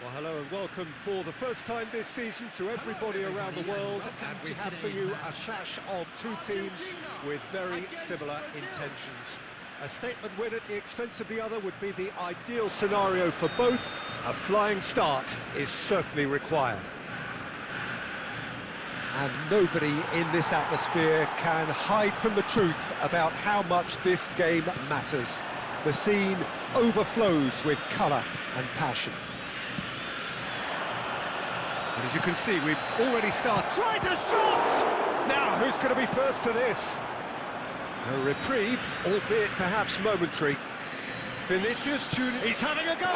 Well, hello and welcome for the first time this season to everybody around the world, and we have for you a clash of two teams with very similar intentions. A statement win at the expense of the other would be the ideal scenario for both. A flying start is certainly required. And nobody in this atmosphere can hide from the truth about how much this game matters. The scene overflows with colour and passion. And as you can see, we've already started. Tries a shot! Now, who's going to be first to this? A reprieve, albeit perhaps momentary. Vinicius Junior, he's having a go!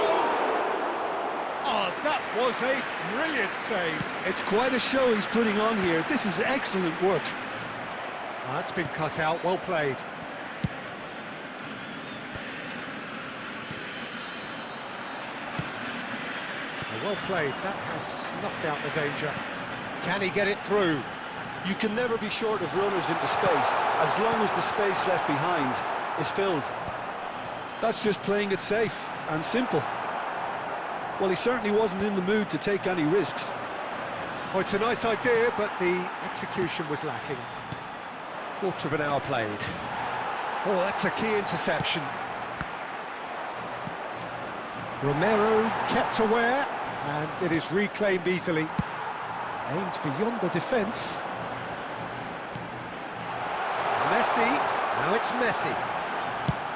Oh, that was a brilliant save. It's quite a show he's putting on here. This is excellent work. Oh, that's been cut out, well played. Well played, that has snuffed out the danger. Can he get it through? You can never be short of runners into space, as long as the space left behind is filled. That's just playing it safe and simple. Well, he certainly wasn't in the mood to take any risks. Oh, it's a nice idea, but the execution was lacking. Quarter of an hour played. Oh, that's a key interception. Romero kept aware, and it is reclaimed easily. Aimed beyond the defence. Messi, now it's Messi.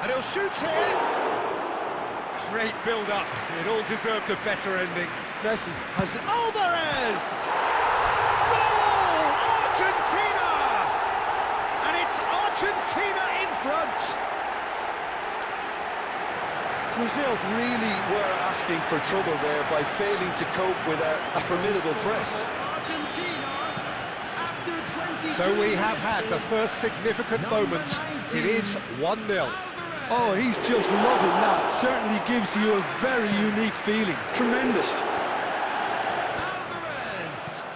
And he'll shoot here. Great build-up, it all deserved a better ending. Messi has... Alvarez! Goal! Argentina! And it's Argentina in front. Brazil really were asking for trouble there by failing to cope with a formidable press. So we have had the first significant moment. It is 1-0. Oh, he's just loving that. Certainly gives you a very unique feeling. Tremendous.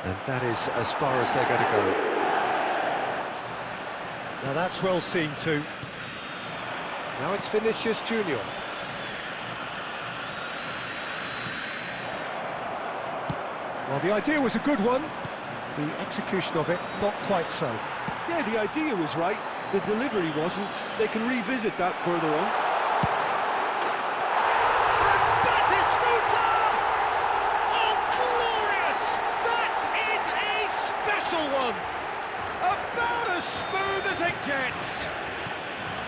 And that is as far as they're going to go. Now that's well seen too. Now it's Vinicius Junior. Well, the idea was a good one. The execution of it, not quite so. Yeah, the idea was right. The delivery wasn't. They can revisit that further on. And Batistuta! Oh, glorious! That is a special one! About as smooth as it gets.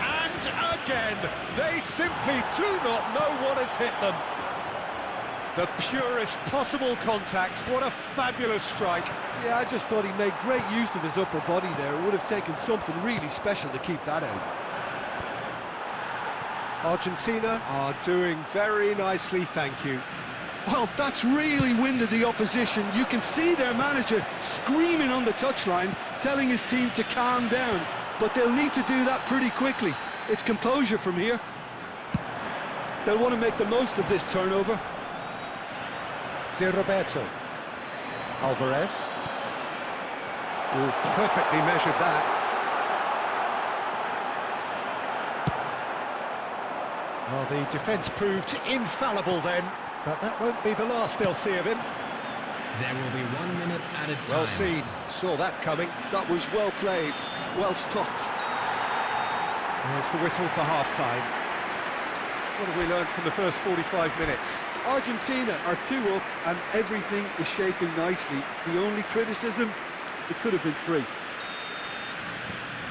And again, they simply do not know what has hit them. The purest possible contact. What a fabulous strike. Yeah, I just thought he made great use of his upper body there. It would have taken something really special to keep that out. Argentina are doing very nicely, thank you. Well, that's really winded the opposition. You can see their manager screaming on the touchline, telling his team to calm down. But they'll need to do that pretty quickly. It's composure from here. They'll want to make the most of this turnover. Roberto. Alvarez. Oh, perfectly measured that. Well, the defence proved infallible then, but that won't be the last they'll see of him. There will be 1 minute at a time. Well seen, saw that coming. That was well played, well stopped. There's the whistle for half-time. What have we learned from the first 45 minutes? Argentina are 2 up and everything is shaping nicely. The only criticism, it could have been 3.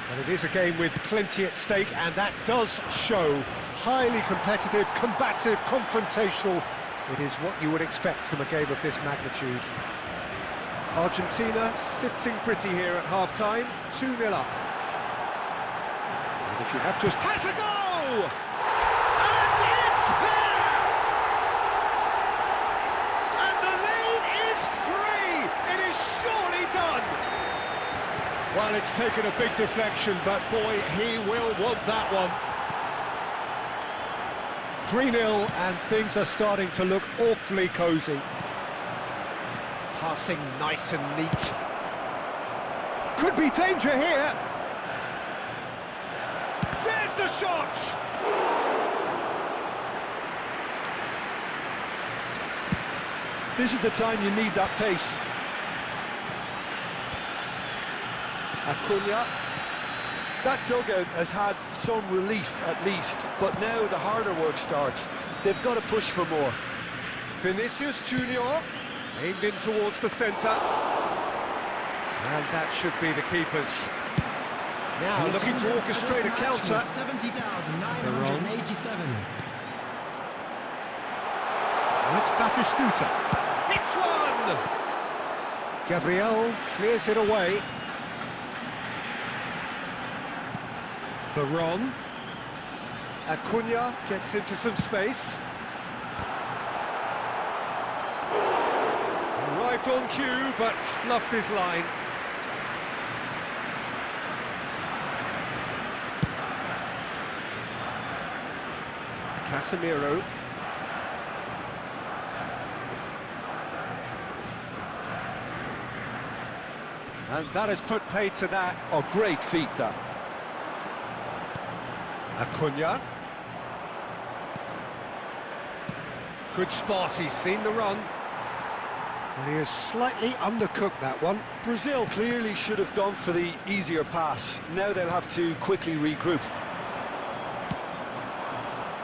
Well, it is a game with plenty at stake, and that does show. Highly competitive, combative, confrontational. It is what you would expect from a game of this magnitude. Argentina sitting pretty here at half-time, 2-0 up. And if you have to... Has a go! And it's there! And the lead is 3! It is surely done! Well, it's taken a big deflection, but boy, he will want that one. 3-0, and things are starting to look awfully cosy. Passing nice and neat. Could be danger here. There's the shot! This is the time you need that pace. Acuna. That dugout has had some relief at least, but now the harder work starts. They've got to push for more. Vinicius Junior, aimed in towards the centre. And that should be the keepers. Now looking to orchestrate a counter. 70,987. It's Batistuta. Hits one! Gabriel clears it away. Baron. Acuna gets into some space. Arrived on cue, but fluffed his line. Casemiro. And that has put paid to that. Oh, great feat, that. Acuna. Good spot, he's seen the run. And he has slightly undercooked that one. Brazil clearly should have gone for the easier pass. Now they'll have to quickly regroup.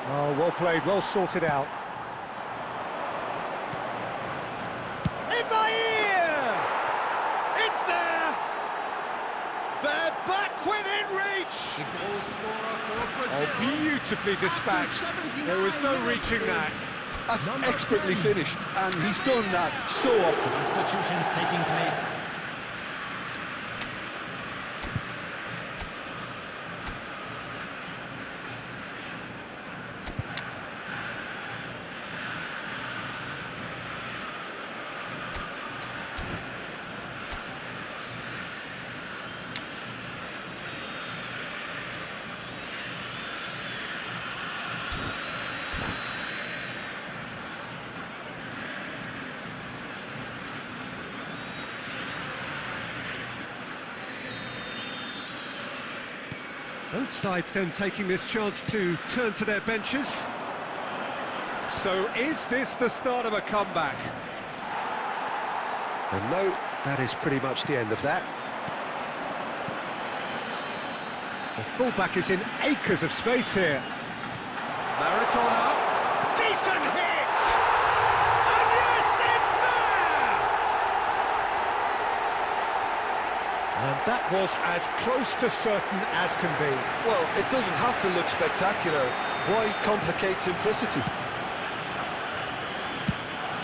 Oh, well played, well sorted out. It's there! They're back within reach! The goal scorer for Brazil. Oh, beautifully dispatched. There was no reaching that. That's expertly finished, and he's done that so often. Substitutions taking place. Both sides then taking this chance to turn to their benches. So is this the start of a comeback? And no, that is pretty much the end of that. The fullback is in acres of space here. Maradona, decent hit! And yes, it's there! And that was as close to certain as can be. Well, it doesn't have to look spectacular. Why complicate simplicity?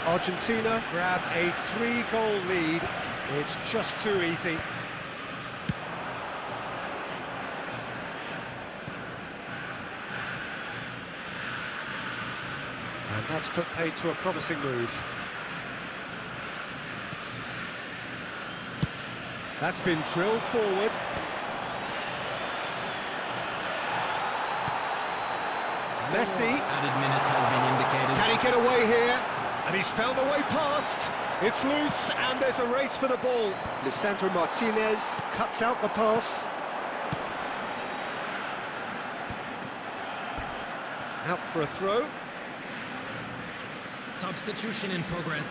Argentina grab a 3-goal lead. It's just too easy. And that's put paid to a promising move. That's been drilled forward. Messi. Added minutes has been indicated. Can he get away here? And he's found a way past. It's loose, and there's a race for the ball. Lisandro Martinez cuts out the pass. Out for a throw. Substitution in progress.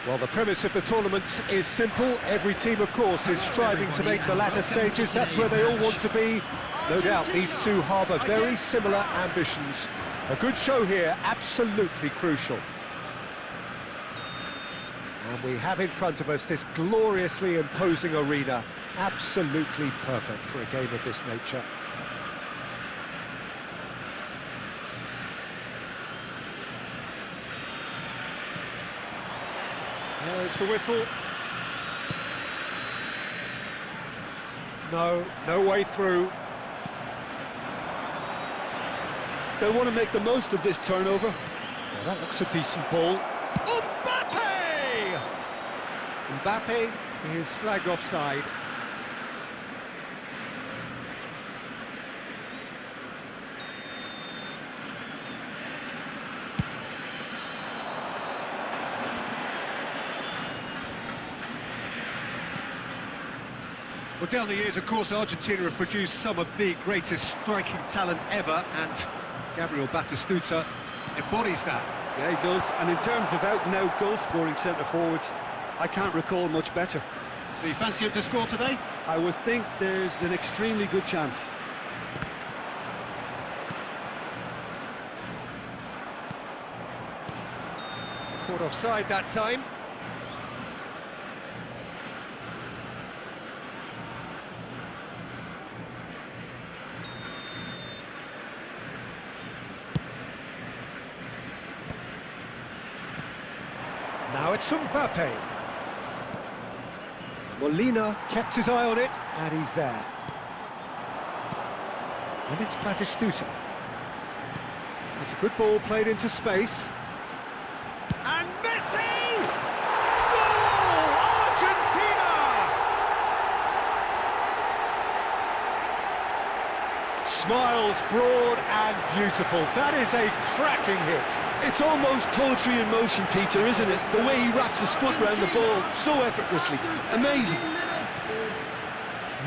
Well, the premise of the tournament is simple. Every team, of course, is striving to make the latter stages. That's where they all want to be. No doubt these two harbour very similar ambitions. A good show here, absolutely crucial. And we have in front of us this gloriously imposing arena. Absolutely perfect for a game of this nature. There's the whistle. No way through. They'll want to make the most of this turnover. Well, that looks a decent ball. Mbappe! Mbappe is flagged offside. Well, down the years, of course, Argentina have produced some of the greatest striking talent ever, and Gabriel Batistuta embodies that. Yeah, he does. And in terms of out-and-out goal-scoring centre-forwards, I can't recall much better. So you fancy him to score today? I would think there's an extremely good chance. Caught offside that time. Now it's Mbappe. Molina kept his eye on it, and he's there. And it's Batistuta. It's a good ball played into space. And Messi! Goal! Argentina! Smiles broad and beautiful. That is a cracking hit. It's almost poetry in motion, Peter, isn't it? The way he wraps his foot around the ball so effortlessly. Amazing.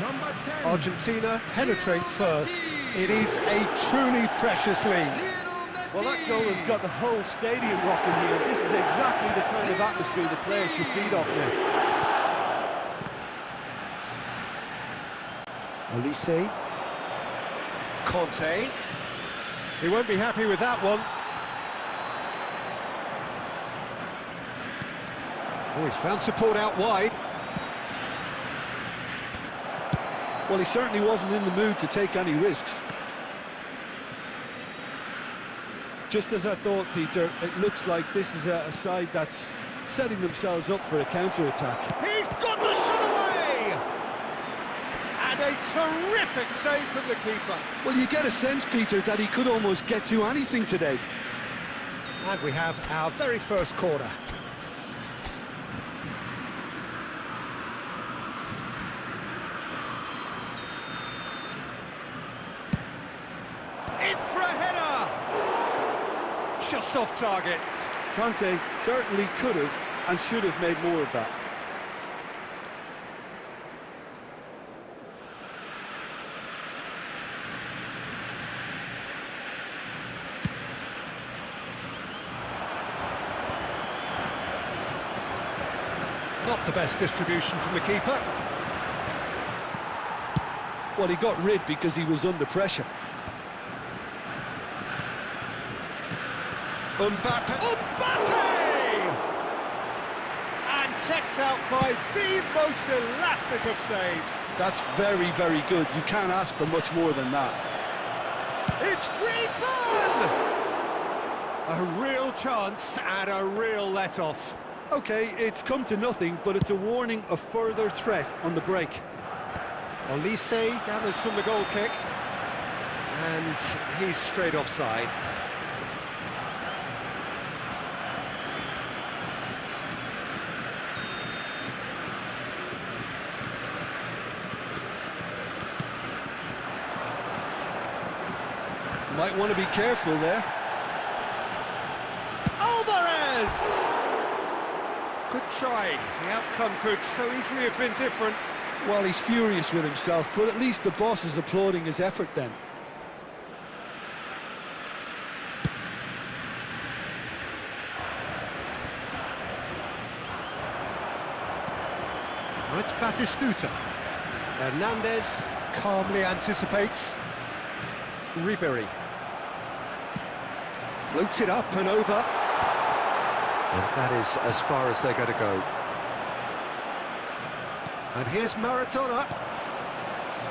Number 10. Argentina penetrate first. It is a truly precious lead. Well, that goal has got the whole stadium rocking here. This is exactly the kind of atmosphere the players should feed off now. Olise. Conte. He won't be happy with that one. Oh, he's found support out wide. Well, he certainly wasn't in the mood to take any risks. Just as I thought, Peter, it looks like this is a side that's setting themselves up for a counter-attack. He's got the shot away! And a terrific save from the keeper. Well, you get a sense, Peter, that he could almost get to anything today. And we have our very first corner. In for a header! Just off target. Conte certainly could have and should have made more of that. Not the best distribution from the keeper. Well, he got rid because he was under pressure. Mbappe! And kept out by the most elastic of saves. That's very, very good. You can't ask for much more than that. It's Griezmann! A real chance and a real let-off. OK, it's come to nothing, but it's a warning of further threat on the break. Olise gathers from the goal kick. And he's straight offside. Might want to be careful there. Alvarez! Good try. The outcome could so easily have been different. Well, he's furious with himself, but at least the boss is applauding his effort then. It's Batistuta. Hernandez calmly anticipates. Ribery. Floats it up and over. And that is as far as they're going to go. And here's Maradona.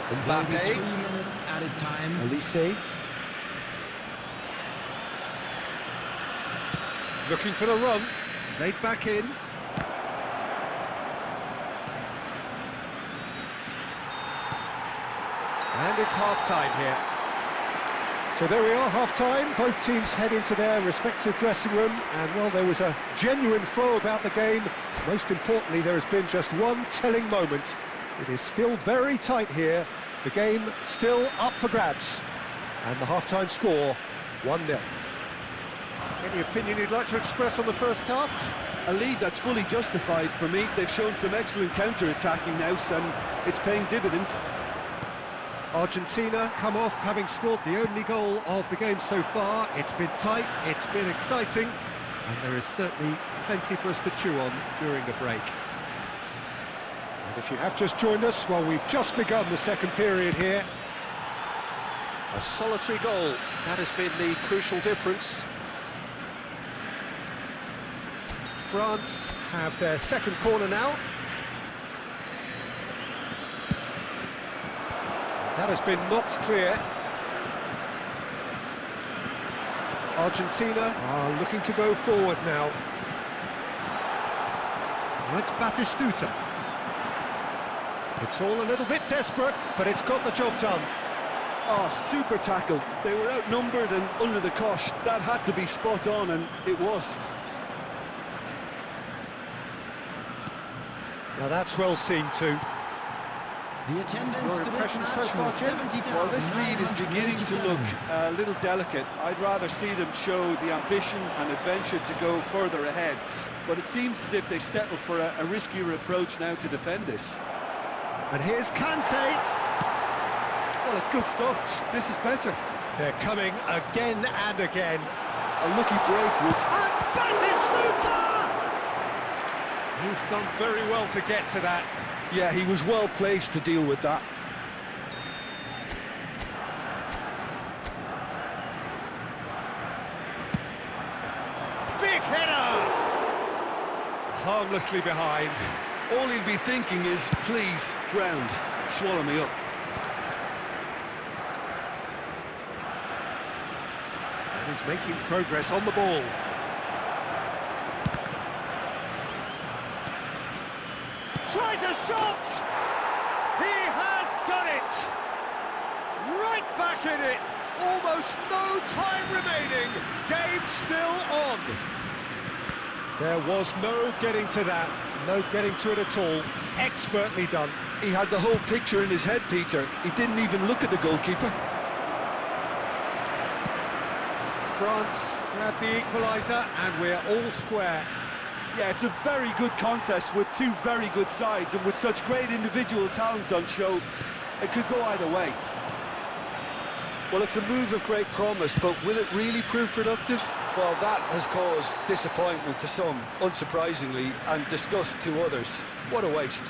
Mbappe. 3 minutes added time. Elise. Looking for the run. Played back in. And it's half-time here. So there we are, half-time. Both teams head into their respective dressing room. And, well, there was a genuine flow about the game. Most importantly, there has been just one telling moment. It is still very tight here. The game still up for grabs. And the half-time score, 1-0. Any opinion you'd like to express on the first half? A lead that's fully justified for me. They've shown some excellent counter-attacking now, and it's paying dividends. Argentina come off having scored the only goal of the game so far. It's been tight, it's been exciting, and there is certainly plenty for us to chew on during the break. And if you have just joined us, well, we've just begun the second period here. A solitary goal, that has been the crucial difference. France have their second corner now. That has been knocked clear. Argentina are looking to go forward now. It's Batistuta. It's all a little bit desperate, but it's got the job done. Oh, super tackle. They were outnumbered and under the cosh. That had to be spot on, and it was. Now that's well seen too. The attendance Your for this impressions so match far, was Jim? 70,997. Well, this lead is beginning to look a little delicate. I'd rather see them show the ambition and adventure to go further ahead. But it seems as if they settle for a riskier approach now to defend this. And here's Kante. Well, it's good stuff. This is better. They're coming again and again. A lucky break would... And Batistuta! He's done very well to get to that. Yeah, he was well placed to deal with that. Big header! Harmlessly behind. All he'll be thinking is, please, ground, swallow me up. And he's making progress on the ball. Tries a shot! He has done it! Right back in it! Almost no time remaining. Game still on. There was no getting to that. No getting to it at all. Expertly done. He had the whole picture in his head, Peter. He didn't even look at the goalkeeper. France grab the equaliser and we're all square. Yeah, it's a very good contest with two very good sides, and with such great individual talent on show, it could go either way. Well, it's a move of great promise, but will it really prove productive? Well, that has caused disappointment to some, unsurprisingly, and disgust to others. What a waste.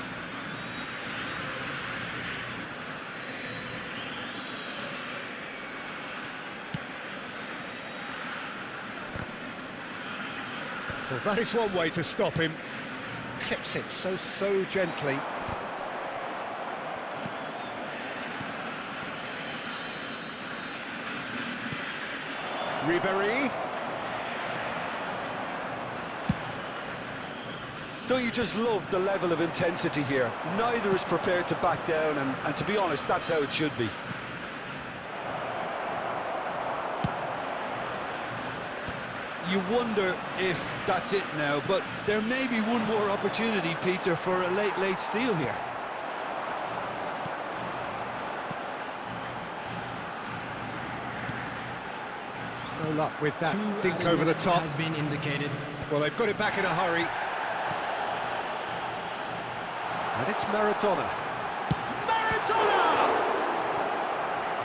Well, that is one way to stop him. Clips it so gently. Ribery. Don't you just love the level of intensity here? Neither is prepared to back down, and to be honest, that's how it should be. You wonder if that's it now, but there may be one more opportunity, Peter, for a late steal here. No luck with that Two dink over the top. has been indicated. Well, they've got it back in a hurry. And it's Maradona. Maradona!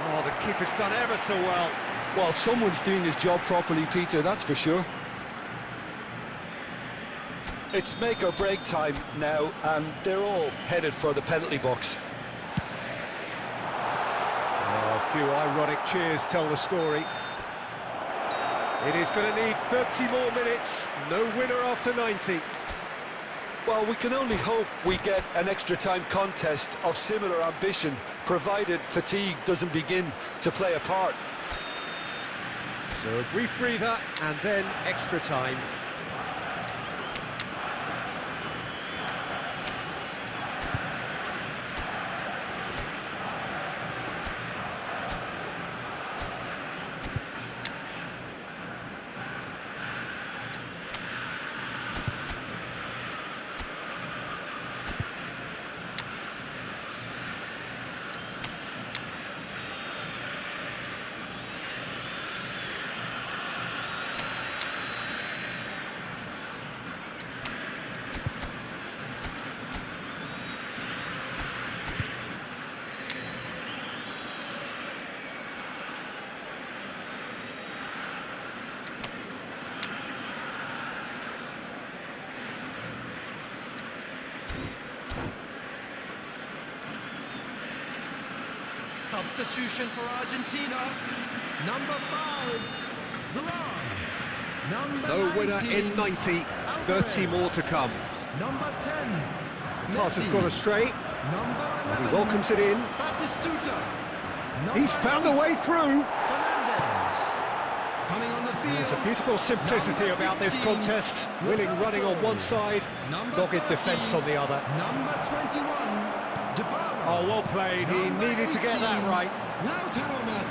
Oh, the keeper's done ever so well. Well, someone's doing his job properly, Peter, that's for sure. It's make or break time now, and they're all headed for the penalty box. A few ironic cheers tell the story. It is going to need 30 more minutes, no winner after 90. Well, we can only hope we get an extra time contest of similar ambition, provided fatigue doesn't begin to play a part. So a brief breather and then extra time. Substitution for Argentina. Number 5, Freind. Number No 19, winner in 90, 30 more to come. Number 10, Pass has Messi. gone astray, Number 11, he welcomes it in. Batistuta. He's found a way through. Fernandez. Coming on the field. There's a beautiful simplicity Number about this 16, contest. Winning running on one side, Number dogged 30, defence on the other. Number 21, Depay. Oh, well played. He needed to get that right.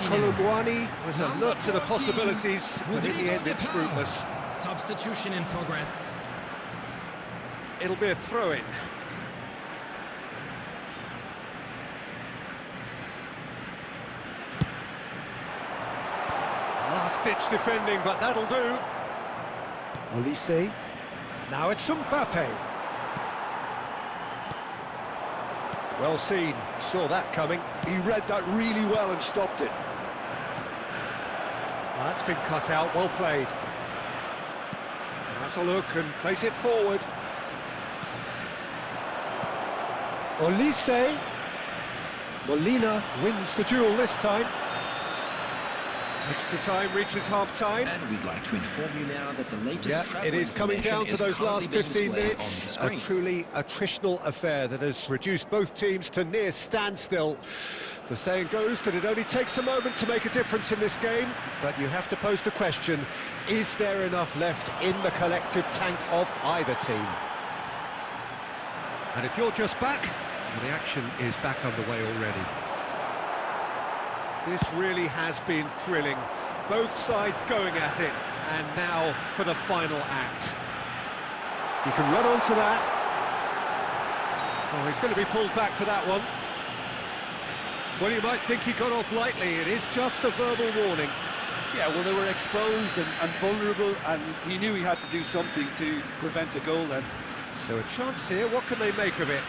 Colomboani was alert to the possibilities, but in the end it's fruitless. Substitution in progress. It'll be a throw-in. Last-ditch defending, but that'll do. Olise. Now it's Mbappe. Well seen, saw that coming. He read that really well and stopped it. That's been cut out, well played. That's a look and plays it forward. Olise. Molina wins the duel this time. Extra time reaches half-time. And we'd like to inform you now that the latest Yeah, it is coming down to those last 15 minutes. A truly attritional affair that has reduced both teams to near standstill. The saying goes that it only takes a moment to make a difference in this game, but you have to pose the question, is there enough left in the collective tank of either team? And if you're just back, the action is back underway already. This really has been thrilling. Both sides going at it, and now for the final act. You can run onto that. Oh, he's going to be pulled back for that one. Well, you might think he got off lightly. It is just a verbal warning. Yeah, well, they were exposed and vulnerable, and he knew he had to do something to prevent a goal then. So a chance here, what can they make of it?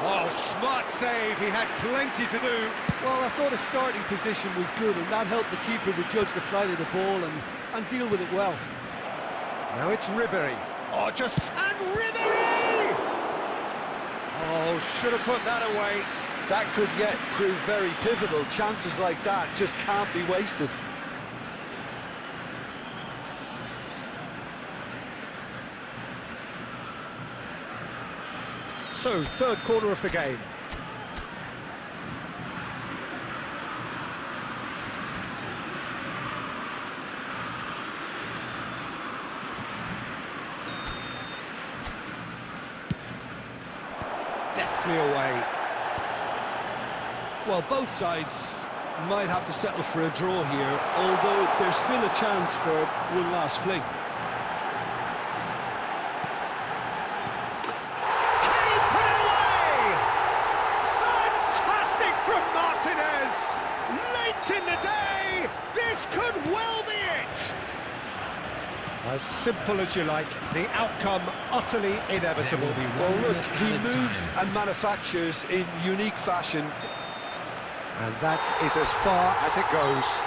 Oh, smart save, he had plenty to do. Well, I thought his starting position was good, and that helped the keeper to judge the flight of the ball and deal with it well. Now it's Ribery. Oh, just... And Ribery! Oh, should have put that away. That could yet prove very pivotal. Chances like that just can't be wasted. So, third corner of the game. Deftly away. Well, both sides might have to settle for a draw here, although there's still a chance for one last fling. Late in the day, this could well be it. As simple as you like, the outcome utterly inevitable. Well, look, he moves and manufactures in unique fashion. And that is as far as it goes.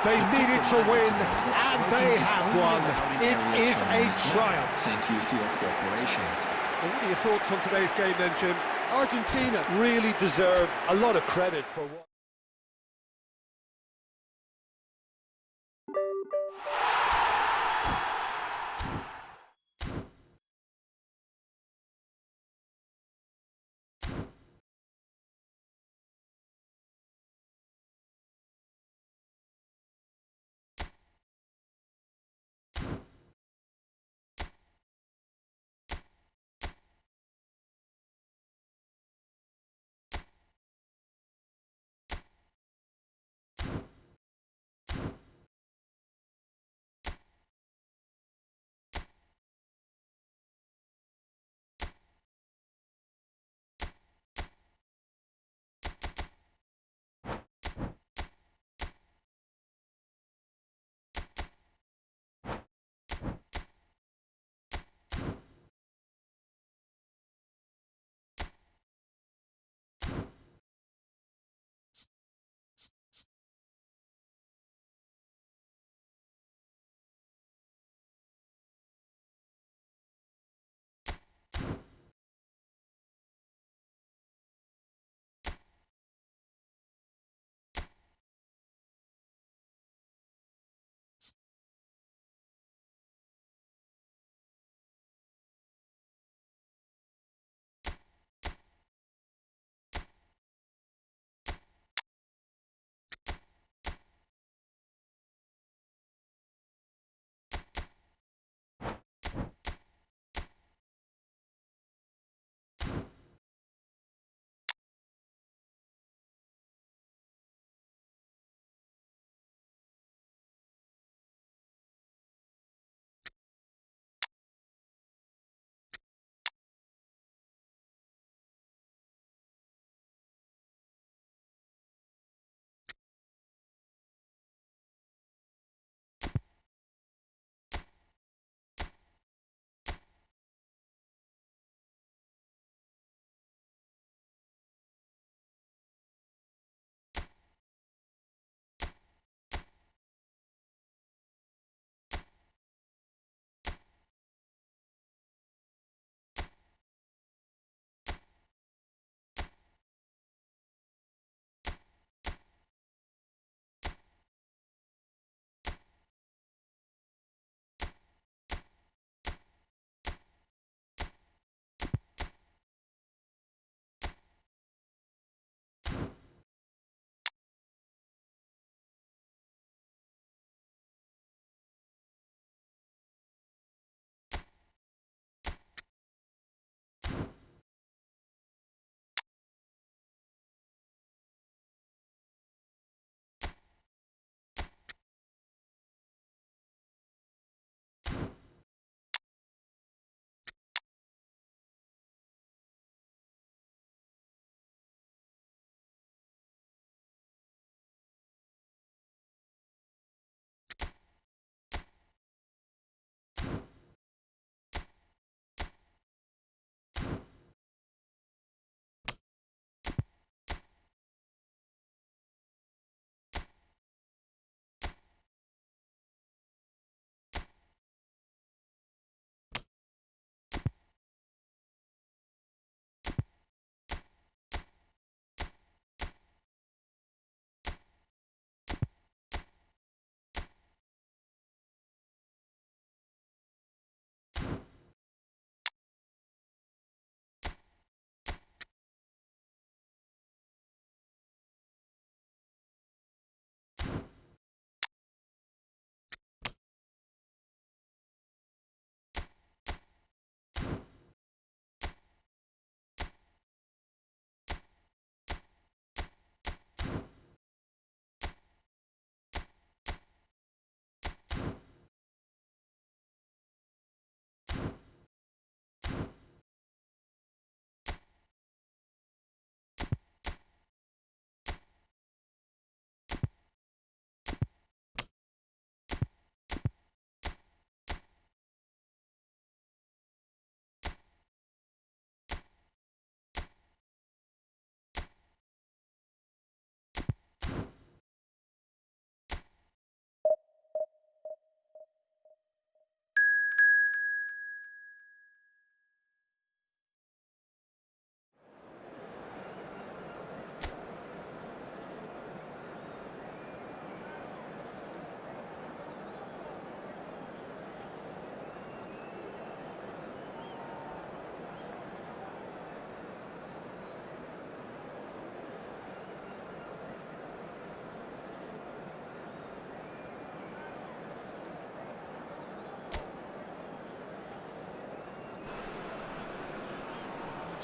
They needed to win, and they have won. It is a triumph. Thank you for your cooperation. Well, what are your thoughts on today's game then, Jim? Argentina really deserve a lot of credit for what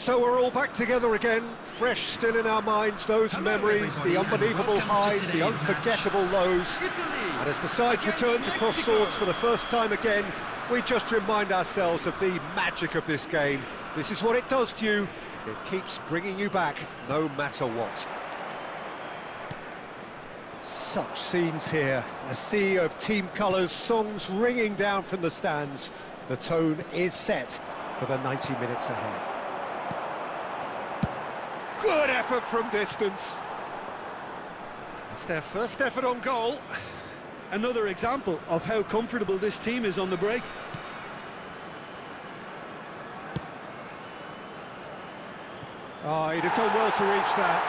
So we're all back together again, fresh still in our minds, those memories, the unbelievable highs, the unforgettable lows. And as the sides return to cross swords for the first time again, we just remind ourselves of the magic of this game. This is what it does to you. It keeps bringing you back, no matter what. Such scenes here, a sea of team colours, songs ringing down from the stands. The tone is set for the 90 minutes ahead. Good effort from distance. It's their first effort on goal. Another example of how comfortable this team is on the break. Oh, he'd have done well to reach that.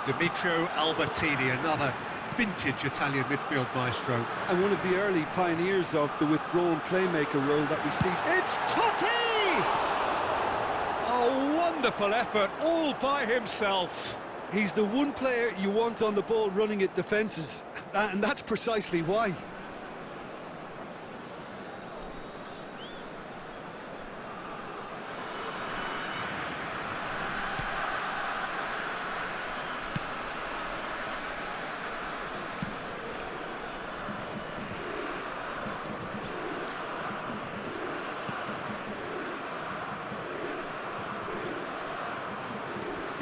Dimitro Albertini, another vintage Italian midfield maestro. And one of the early pioneers of the withdrawn playmaker role that we see. It's Totti! A wonderful effort, all by himself. He's the one player you want on the ball running at defences, and that's precisely why.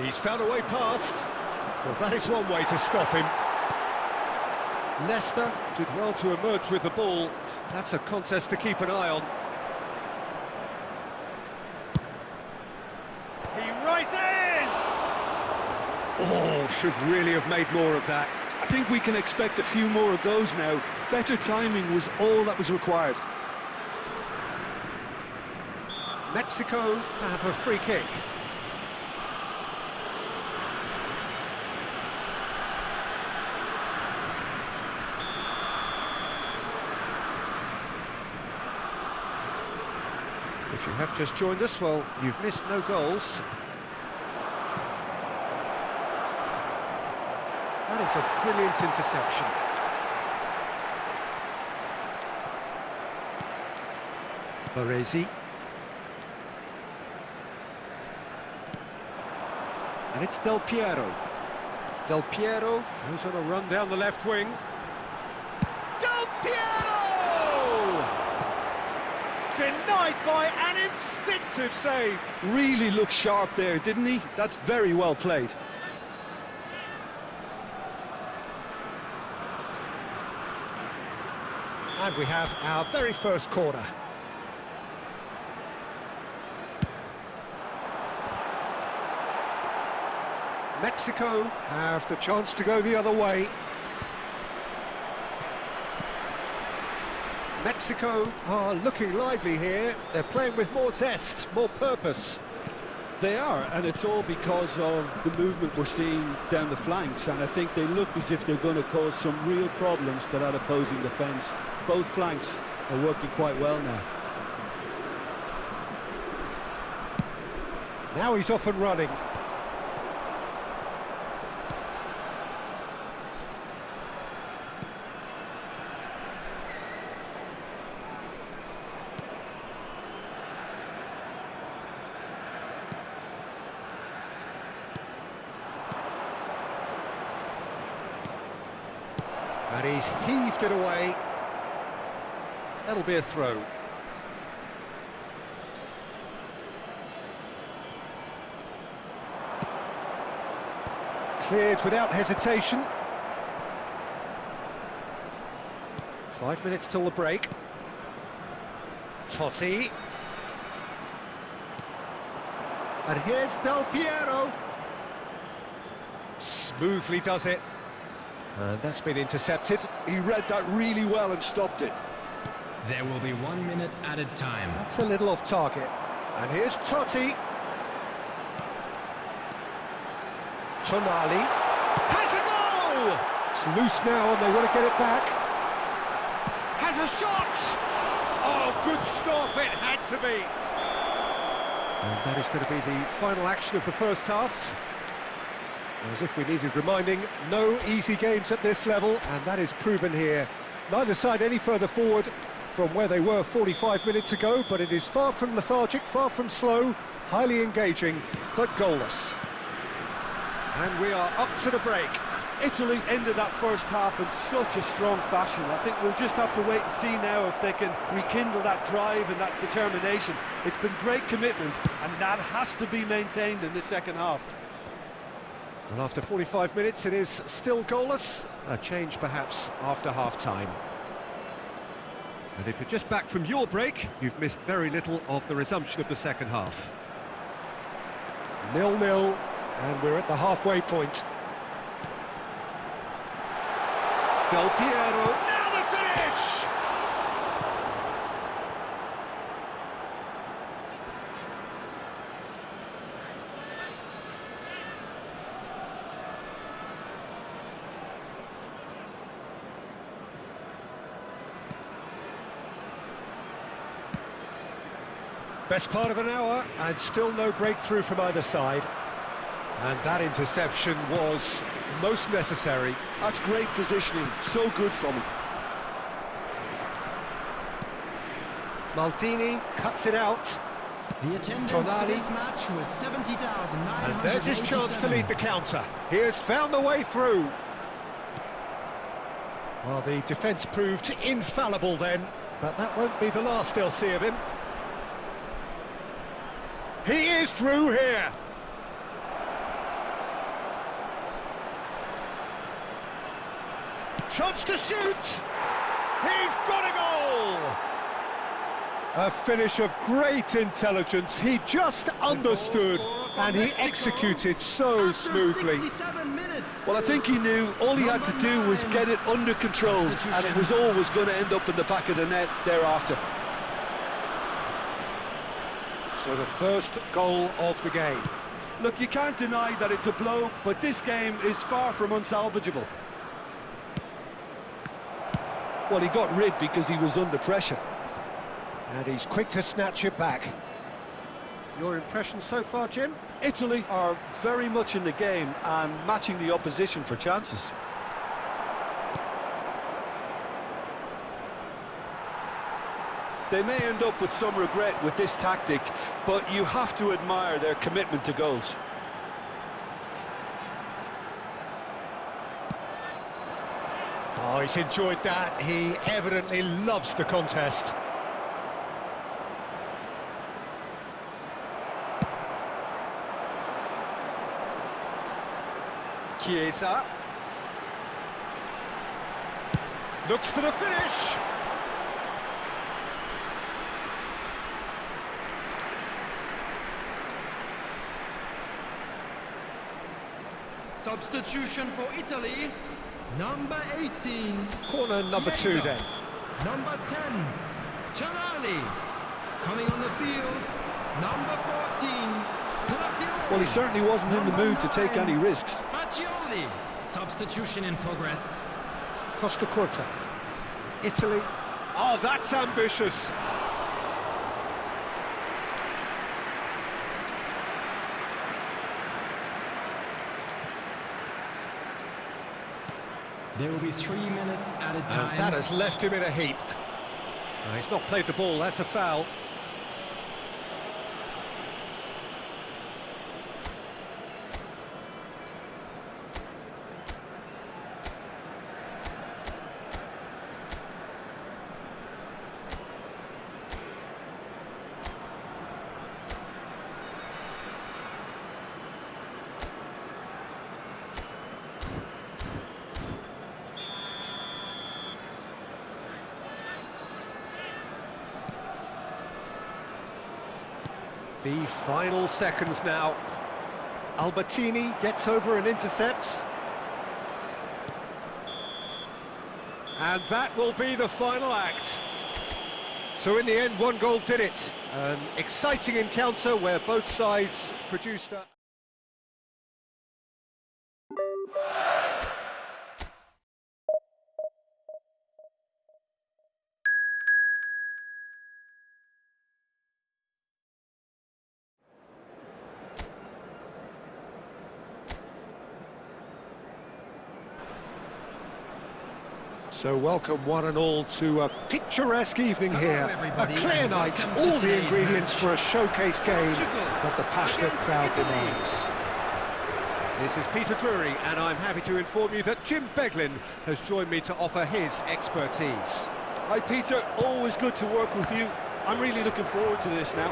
He's found a way past. Well, that is one way to stop him. Leicester did well to emerge with the ball. That's a contest to keep an eye on. He rises! Oh, should really have made more of that. I think we can expect a few more of those now. Better timing was all that was required. Mexico have a free kick. If you have just joined us, well, you've missed no goals. That is a brilliant interception. Baresi. And it's Del Piero. Del Piero goes on a run down the left wing. Del Piero! Denied by an instinctive save. Really looked sharp there, didn't he? That's very well played. And we have our very first corner. Mexico have the chance to go the other way. Mexico are looking lively here. They're playing with more zest, more purpose. They are, and it's all because of the movement we're seeing down the flanks, and I think they look as if they're going to cause some real problems to that opposing defence. Both flanks are working quite well now. Now he's off and running. And he's heaved it away. That'll be a throw. Cleared without hesitation. 5 minutes till the break. Totti. And here's Del Piero. Smoothly does it. And that's been intercepted. He read that really well and stopped it. There will be 1 minute added time. That's a little off target. And here's Totti. Tonali. Has a goal! It's loose now and they want to get it back. Has a shot! Oh, good stop, it had to be. And that is going to be the final action of the first half. As if we needed reminding, no easy games at this level, and that is proven here. Neither side any further forward from where they were 45 minutes ago, but it is far from lethargic, far from slow, highly engaging, but goalless. And we are up to the break. Italy ended that first half in such a strong fashion. I think we'll just have to wait and see now if they can rekindle that drive and that determination. It's been great commitment, and that has to be maintained in the second half. Well, after 45 minutes, it is still goalless. A change, perhaps, after half-time. And if you're just back from your break, you've missed very little of the resumption of the second half. 0-0, and we're at the halfway point. Del Piero, now the finish! Best part of an hour, and still no breakthrough from either side. And that interception was most necessary. That's great positioning, so good from him. Maldini cuts it out. The attendance Tonali. for this match was 70,987. And there's his chance to lead the counter. He has found the way through. Well, the defence proved infallible then, but that won't be the last they'll see of him. He is through here. Chance to shoot. He's got a goal. A finish of great intelligence. He just understood, and he executed so smoothly. 67 minutes. Well, I think he knew all he had to do was get it under control, and it was always going to end up in the back of the net thereafter. So the first goal of the game. Look, you can't deny that it's a blow, but this game is far from unsalvageable. Well, he got rid because he was under pressure. And he's quick to snatch it back. Your impression so far, Jim? Italy are very much in the game and matching the opposition for chances. They may end up with some regret with this tactic, but you have to admire their commitment to goals. Oh, he's enjoyed that. He evidently loves the contest. Chiesa. Looks for the finish. Substitution for Italy, number 18. Corner number 2 then. Number 10, Tonali. Coming on the field, number 14, Pilafiori. Well, he certainly wasn't in the mood to take any risks. Fagioli. Substitution in progress. Costa Curta. Italy. Oh, that's ambitious. There will be 3 minutes added time. And that has left him in a heap. He's not played the ball, that's a foul. The final seconds now. Albertini gets over and intercepts. And that will be the final act. So in the end, one goal did it. An exciting encounter where both sides produced a... So welcome one and all to a picturesque evening here. A clear night, all the ingredients for a showcase game that the passionate crowd demands. This is Peter Drury, and I'm happy to inform you that Jim Beglin has joined me to offer his expertise. Hi Peter, always good to work with you. I'm really looking forward to this now.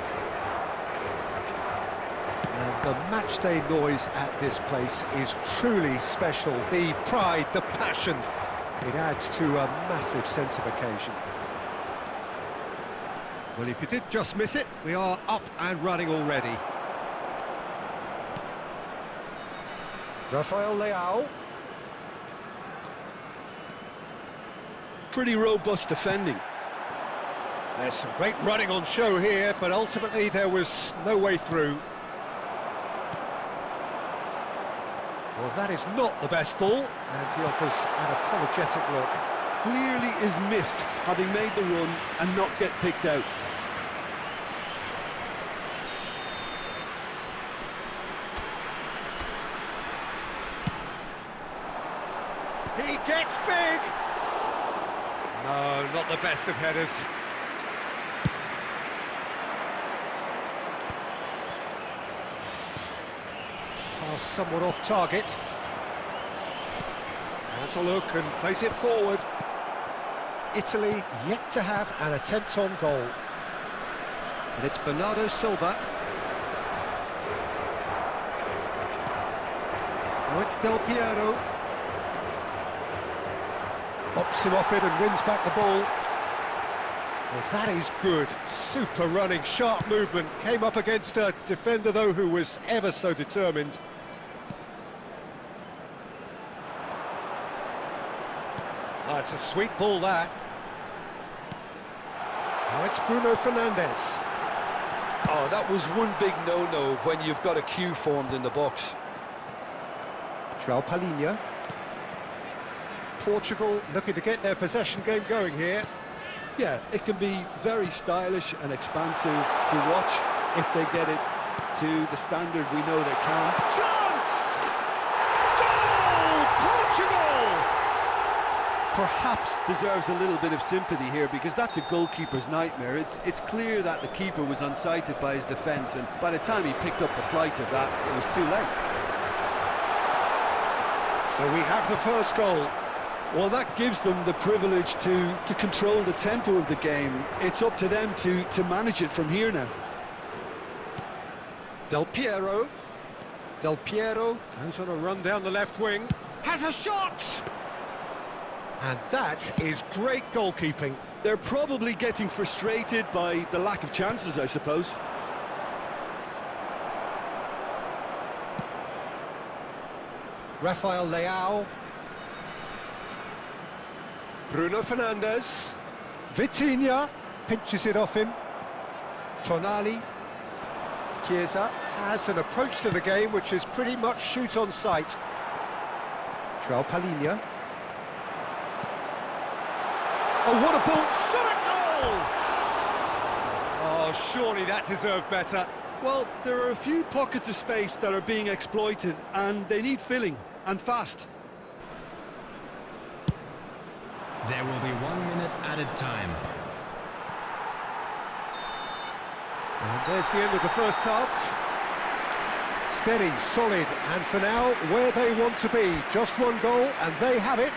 And the matchday noise at this place is truly special. The pride, the passion, it adds to a massive sense of occasion. Well, if you did just miss it, we are up and running already. Rafael Leao. Pretty robust defending. There's some great running on show here, but ultimately there was no way through. Well, that is not the best ball, and he offers an apologetic look. Clearly is miffed, having made the run and not get picked out. He gets big! No, not the best of headers. Pass somewhat off target. Has a look and plays it forward. Italy yet to have an attempt on goal. And it's Bernardo Silva. Now it's Del Piero. Bops him off it and wins back the ball. Well, that is good. Super running, sharp movement. Came up against a defender, though, who was ever so determined. Oh, it's a sweet ball, that. Now it's Bruno Fernandes. Oh, that was one big no-no when you've got a queue formed in the box. João Palhinha. Portugal looking to get their possession game going here. Yeah, it can be very stylish and expansive to watch if they get it to the standard we know they can. Chance! Goal! Portugal! Perhaps deserves a little bit of sympathy here because that's a goalkeeper's nightmare. It's clear that the keeper was unsighted by his defence, and by the time he picked up the flight of that, it was too late. So we have the first goal. Well, that gives them the privilege to control the tempo of the game. It's up to them to manage it from here now. Del Piero. Del Piero goes on a run down the left wing. Has a shot! And that is great goalkeeping. They're probably getting frustrated by the lack of chances, I suppose. Rafael Leao. Bruno Fernandes. Vitinha pinches it off him. Tonali. Chiesa has an approach to the game which is pretty much shoot on sight. João Palhinha. Oh, what a ball! Shot a goal! Oh, surely that deserved better. Well, there are a few pockets of space that are being exploited, and they need filling, and fast. There will be 1 minute added time. And there's the end of the first half. Steady, solid, and for now, where they want to be. Just one goal, and they have it.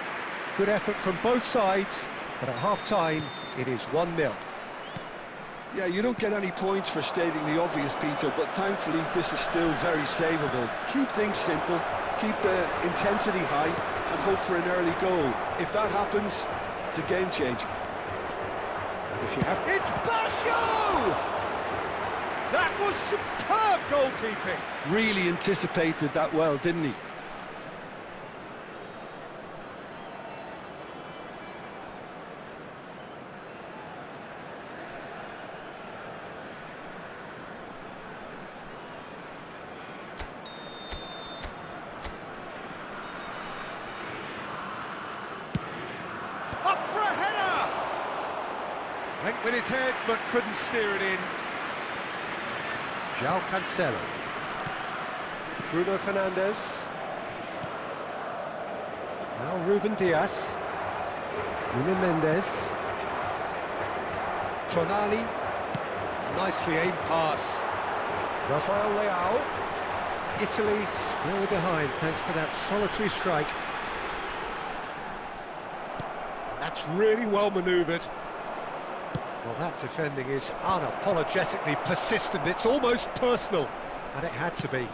Good effort from both sides, but at half-time, it is 1-0. Yeah, you don't get any points for stating the obvious, Peter, but thankfully this is still very savable. Keep things simple, keep the intensity high, and hope for an early goal. If that happens, it's a game changer. And if you have... It's Basho! That was superb goalkeeping! Really anticipated that well, didn't he? Up for a header! Went with his head, but couldn't steer it in. João Cancelo. Bruno Fernandes. Now Ruben Dias. Mendes. Tonali. Nicely aimed pass. Rafael Leao. Italy still behind thanks to that solitary strike. That's really well manoeuvred. Well, that defending is unapologetically persistent. It's almost personal, and it had to be.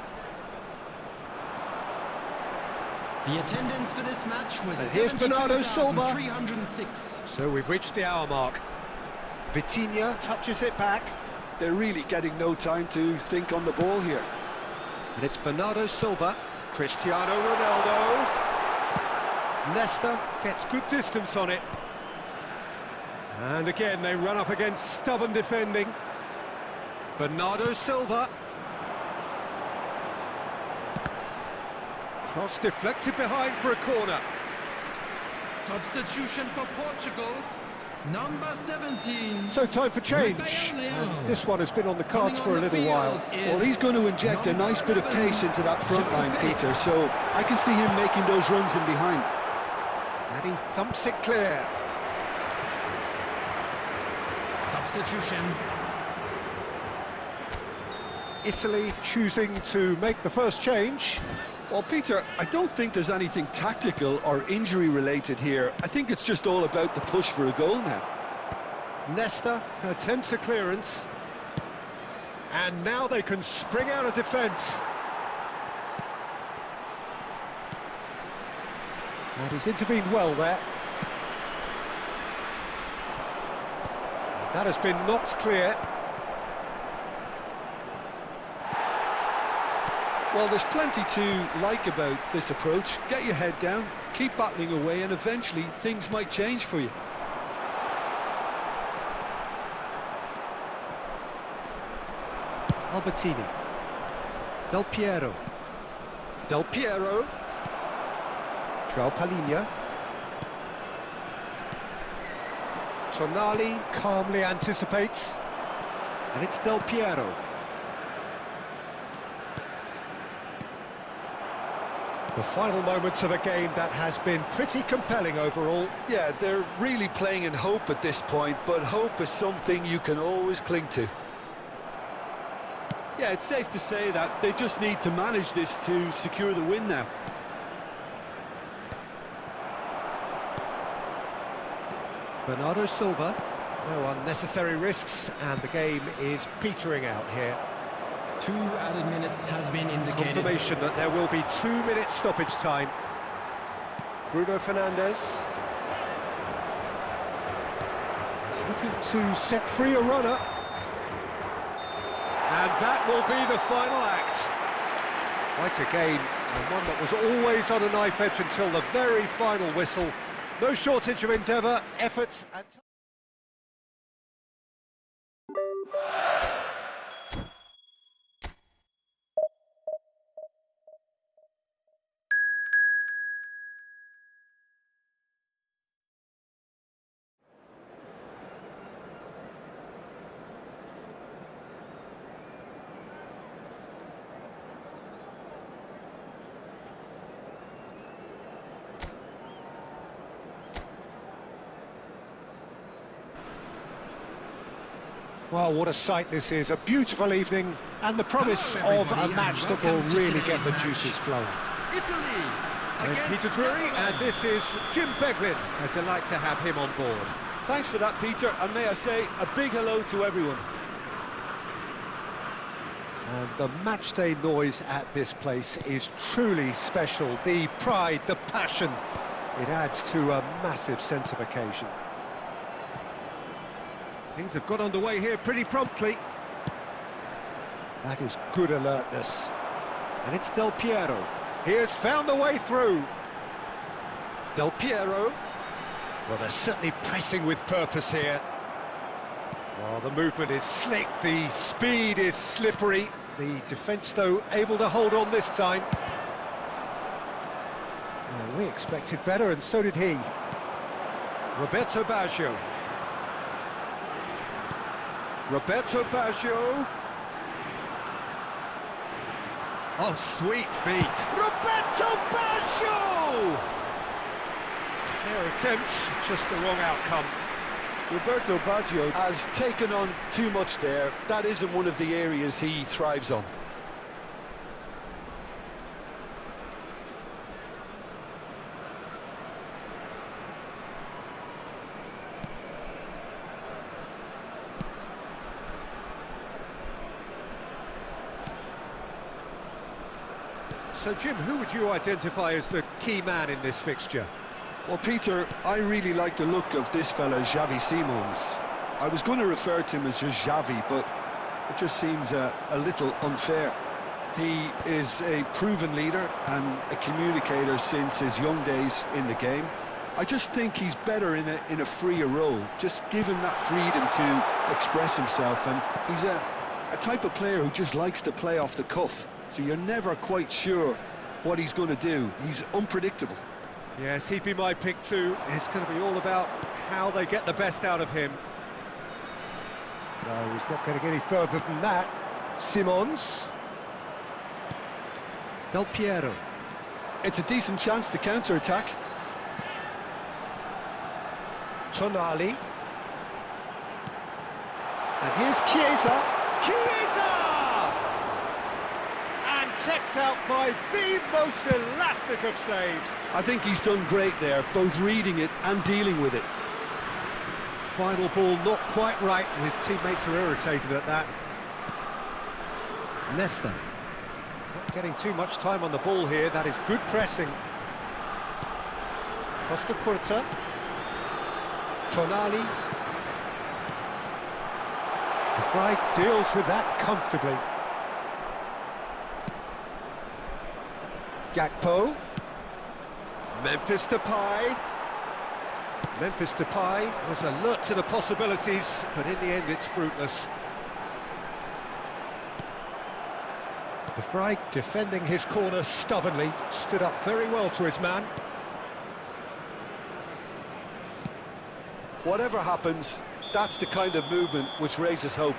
The attendance for this match was And here's Bernardo Silva. 306. So we've reached the hour mark. Vitinha touches it back. They're really getting no time to think on the ball here. And it's Bernardo Silva. Cristiano Ronaldo. Nesta gets good distance on it. And again, they run up against stubborn defending. Bernardo Silva. Cross deflected behind for a corner. Substitution for Portugal. Number 17. So time for change. And this one has been on the cards for a little while. Well, he's going to inject a nice bit of pace into that front line, Peter, so I can see him making those runs in behind. And he thumps it clear. Substitution. Italy choosing to make the first change. Well, Peter, I don't think there's anything tactical or injury-related here. I think it's just all about the push for a goal now. Nesta attempts a clearance. And now they can spring out of defence. And he's intervened well there. That has been knocked clear. Well, there's plenty to like about this approach. Get your head down, keep battling away, and eventually things might change for you. Albertini. Del Piero. Del Piero. João Palhinha. Tonali calmly anticipates. And it's Del Piero. The final moments of a game that has been pretty compelling overall. Yeah, they're really playing in hope at this point, but hope is something you can always cling to. Yeah, it's safe to say that they just need to manage this to secure the win now. Bernardo Silva. No unnecessary risks, and the game is petering out here. 2 added minutes has been indicated. Confirmation that there will be 2 minutes stoppage time. Bruno Fernandes. He's looking to set free a runner. And that will be the final act. Quite a game, and one that was always on a knife edge until the very final whistle. No shortage of endeavour, effort and... Well, what a sight this is. A beautiful evening and the promise of a match that will really get the juices flowing. Italy. I'm against Peter Drury, and Netherlands. this is Jim Beglin. A delight to have him on board. Thanks for that, Peter, and may I say a big hello to everyone. And the matchday noise at this place is truly special. The pride, the passion, it adds to a massive sense of occasion. Things have got underway here pretty promptly. That is good alertness. And it's Del Piero. He has found the way through. Del Piero. Well, they're certainly pressing with purpose here. Well, the movement is slick, the speed is slippery. The defence, though, able to hold on this time. Well, we expected better, and so did he. Roberto Baggio. Roberto Baggio. Oh, sweet feet. Roberto Baggio! Fair attempt, just the wrong outcome. Roberto Baggio has taken on too much there. That isn't one of the areas he thrives on. So Jim, who would you identify as the key man in this fixture? Well, Peter, I really like the look of this fella, Xavi Simons. I was going to refer to him as just Xavi, but it just seems a little unfair. He is a proven leader and a communicator since his young days in the game. I just think he's better in a freer role. Just give him that freedom to express himself, and he's a type of player who just likes to play off the cuff, so you're never quite sure what he's going to do. He's unpredictable. Yes, he'd be my pick too. It's going to be all about how they get the best out of him. No, he's not getting any further than that. Simons. Del Piero. It's a decent chance to counter-attack. Tonali. And here's Chiesa. Chiesa! And kept out by the most elastic of saves. I think he's done great there, both reading it and dealing with it. Final ball not quite right, and his teammates are irritated at that. Nesta. Not getting too much time on the ball here, that is good pressing. Costa Curta. Tonali. The Freind deals with that comfortably. Gakpo. Memphis Depay. Memphis Depay was alert to the possibilities, but in the end it's fruitless. De Vrij defending his corner stubbornly, stood up very well to his man. Whatever happens, that's the kind of movement which raises hope.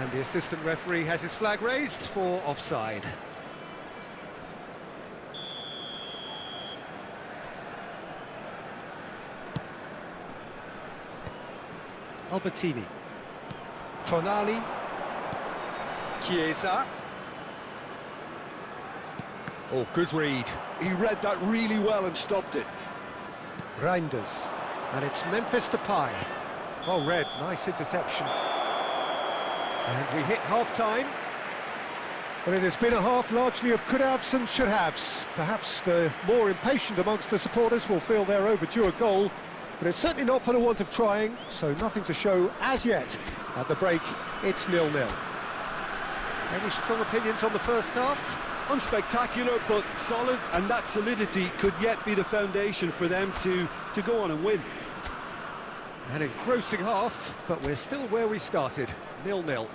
And the assistant referee has his flag raised for offside. Albertini. Tonali. Chiesa. Oh, good read. He read that really well and stopped it. Reinders. And it's Memphis Depay. Well read, nice interception. And we hit half-time. Well, it has been a half largely of could-haves and should-haves. Perhaps the more impatient amongst the supporters will feel they're overdue a goal, but it's certainly not for the want of trying, so nothing to show as yet. At the break, it's 0-0. Any strong opinions on the first half? Unspectacular, but solid, and that solidity could yet be the foundation for them to go on and win. An engrossing half, but we're still where we started, 0-0.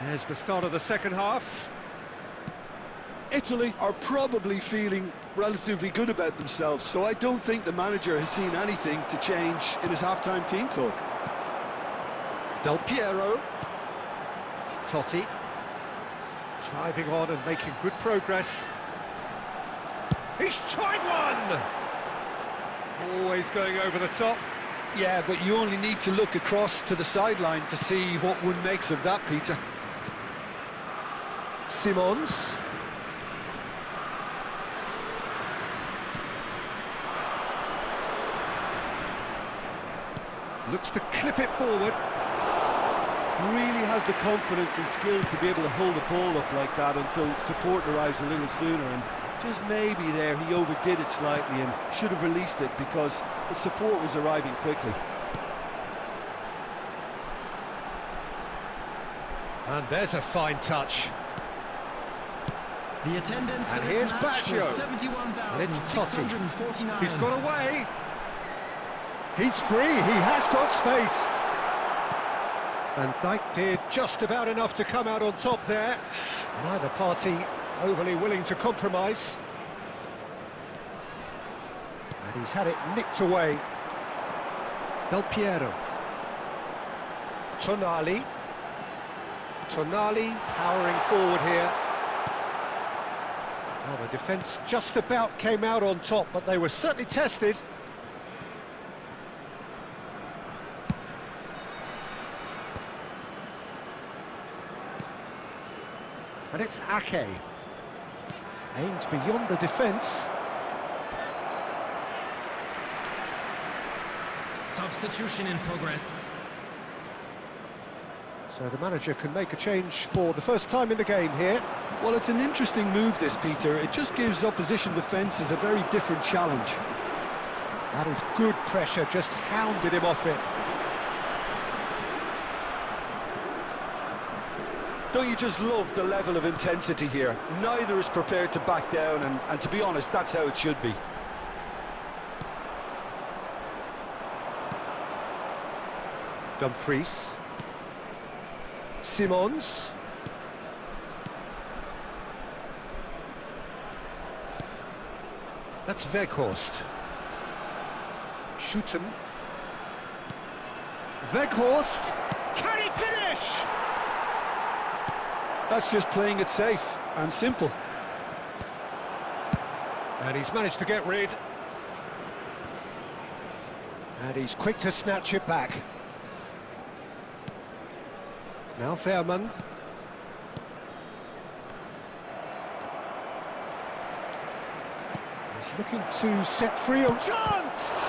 There's the start of the second half. Italy are probably feeling relatively good about themselves, so I don't think the manager has seen anything to change in his half-time team talk. Del Piero. Totti. Driving on and making good progress. He's tried one! Always going over the top. Yeah, but you only need to look across to the sideline to see what one makes of that, Peter. Simons. Looks to clip it forward. Really has the confidence and skill to be able to hold the ball up like that until support arrives a little sooner, and just maybe there he overdid it slightly and should have released it because the support was arriving quickly. And there's a fine touch. The attendance And for here's this match was Baggio. And it's Totti. 71,649. He's got away. He's free, he has got space. And Dijk did just about enough to come out on top there. Neither party overly willing to compromise. And he's had it nicked away. Del Piero. Tonali. Tonali powering forward here. Well, the defence just about came out on top, but they were certainly tested. And it's Ake. Aimed beyond the defence. Substitution in progress. So the manager can make a change for the first time in the game here. Well, it's an interesting move, this, Peter. It just gives opposition defences a very different challenge. That is good pressure, just hounded him off it. Don't you just love the level of intensity here? Neither is prepared to back down, and to be honest, that's how it should be. Dumfries. Simons. That's Weghorst. Schouten. Weghorst. Can he finish? That's just playing it safe and simple. And he's managed to get rid. And he's quick to snatch it back. Now Fairman. He's looking to set free a Chance!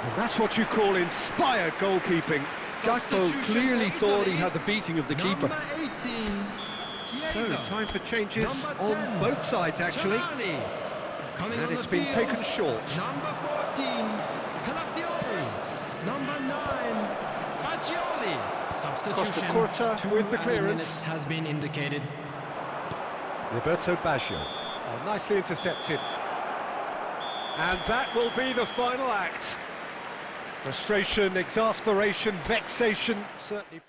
And that's what you call inspired goalkeeping. Gakpo clearly thought he had the beating of the keeper. Number 18. So, Chiesa. time for changes Number on 10, both sides, actually. Tonali. Coming And on it's the been field, taken short. Number 14, Calafiori. Number 9, Fagioli. Substitution. Curta 2 with the added clearance. minutes has been indicated. Roberto Baggio. oh, nicely intercepted. And that will be the final act. Frustration, exasperation, vexation, certainly.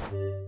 you.